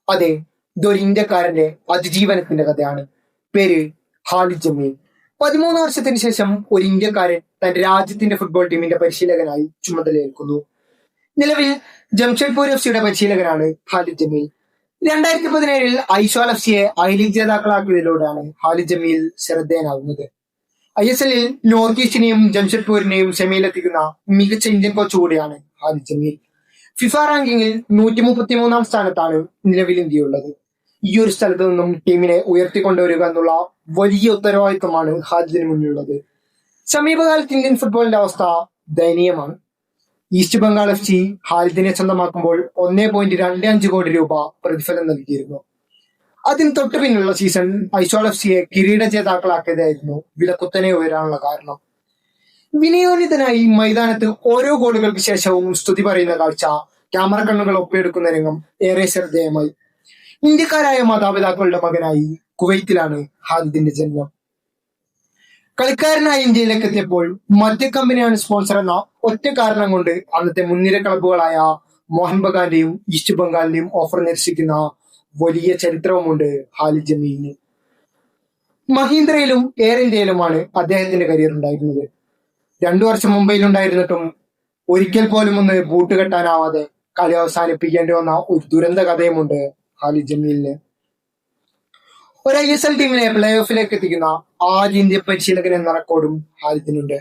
അതെ, ഇതൊരു ഇന്ത്യക്കാരന്റെ അതിജീവനത്തിന്റെ കഥയാണ്. പേര് ഖാലിദ് ജമീൽ. 13 വർഷത്തിന് ശേഷം ഒരു ഇന്ത്യക്കാരൻ തന്റെ രാജ്യത്തിന്റെ ഫുട്ബോൾ ടീമിന്റെ പരിശീലകനായി ചുമതലയേൽക്കുന്നു. നിലവിൽ ജംഷഡ്പൂർ എഫ്.സിയുടെ പരിശീലകനാണ് ഖാലിദ് ജമീൽ. 2017 ഐസ്വാൾ എഫ്.സിയെ ഐ ലീഗ് ജേതാക്കളാക്കിയതിലൂടെയാണ് ഖാലിദ് ജമീൽ ശ്രദ്ധേയനാകുന്നത്. ISL-ൽ നോർത്ത് ഈസ്റ്റിനെയും ജംഷഡ്പൂരിനെയും സെമിയിലെത്തിക്കുന്ന മികച്ച ഇന്ത്യൻ കോച്ച് കൂടിയാണ് ഖാലിദ് ജമീൽ. ഫിഫ റാങ്കിങ്ങിൽ 133 സ്ഥാനത്താണ് നിലവിൽ ഇന്ത്യയുള്ളത്. ഈ ഒരു സ്ഥലത്ത് നിന്നും ടീമിനെ ഉയർത്തിക്കൊണ്ടുവരിക എന്നുള്ള വലിയ ഉത്തരവാദിത്വമാണ് ഖാലിദിന് മുന്നിലുള്ളത്. സമീപകാലത്ത് ഇന്ത്യൻ ഫുട്ബോളിന്റെ അവസ്ഥ ദയനീയമാണ്. ഈസ്റ്റ് ബംഗാൾ എഫ്.സി ഖാലിദിനെ സ്വന്തമാക്കുമ്പോൾ 1.25 കോടി രൂപ പ്രതിഫലം നൽകിയിരുന്നു. അതിന് തൊട്ടു പിന്നുള്ള സീസൺ ഐസ്വാൾ എഫ്.സിയെ കിരീട ജേതാക്കളാക്കിയതായിരുന്നു വിലക്കുത്തനെ ഉയരാനുള്ള കാരണം. വിനയോന്നിതനായി മൈതാനത്ത് ഓരോ ഗോളുകൾക്ക് ശേഷവും സ്തുതി പറയുന്ന കാഴ്ച ക്യാമറ കണ്ണുകൾ ഒപ്പിയെടുക്കുന്ന രംഗം ഏറെ ശ്രദ്ധേയമായി. ഇന്ത്യക്കാരായ മാതാപിതാക്കളുടെ മകനായി കുവൈത്തിലാണ് ഖാലിദിന്റെ ജന്മം. കളിക്കാരനായി ഇന്ത്യയിലേക്ക് എത്തിയപ്പോൾ മദ്യ കമ്പനിയാണ് സ്പോൺസർ എന്ന ഒറ്റ കാരണം കൊണ്ട് അന്നത്തെ മുൻനിര ക്ലബ്ബുകളായ മോഹൻ ബഗാന്റെയും ഈസ്റ്റ് ബംഗാളിന്റെയും ഓഫർ നിരസിക്കുന്ന വലിയ ചരിത്രവുമുണ്ട് ഖാലിദ് ജമീലിന്. മഹീന്ദ്രയിലും എയർ ഇന്ത്യയിലുമാണ് അദ്ദേഹത്തിന്റെ കരിയർ ഉണ്ടായിരുന്നത്. 2 വർഷം മുംബൈയിലുണ്ടായിരുന്നിട്ടും ഒരിക്കൽ പോലും ഒന്ന് ബൂട്ട് കെട്ടാനാവാതെ കളി അവസാനിപ്പിക്കേണ്ടി വന്ന ഒരു ദുരന്ത കഥയുമുണ്ട് ഖാലിദ് ജമീലിന്. ഒരു ISL ടീമിനെ പ്ലേ ഓഫിലേക്ക് എത്തിക്കുന്ന ആദ്യ ഇന്ത്യൻ പരിശീലകൻ എന്ന റെക്കോർഡും ഖാലിദിനുണ്ട്.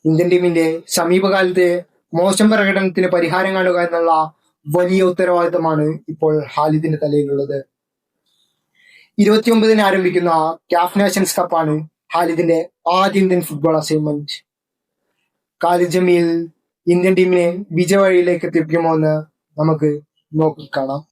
ഇന്ത്യൻ ടീമിന്റെ സമീപകാലത്തെ മോശം പ്രകടനത്തിന് പരിഹാരം കാണുക എന്നുള്ള വലിയ ഉത്തരവാദിത്തമാണ് ഇപ്പോൾ ഖാലിദിന്റെ തലയിലുള്ളത്. 29-ന് ആരംഭിക്കുന്ന ക്യാഫ് നേഷൻസ് കപ്പാണ് ഖാലിദിന്റെ ആദ്യ Indian football assignment. Khalid Jameel Indian ടീമിനെ വിജയ വഴിയിലേക്ക് എത്തിക്കുമോ എന്ന് നമുക്ക് നോക്കിക്കാണാം.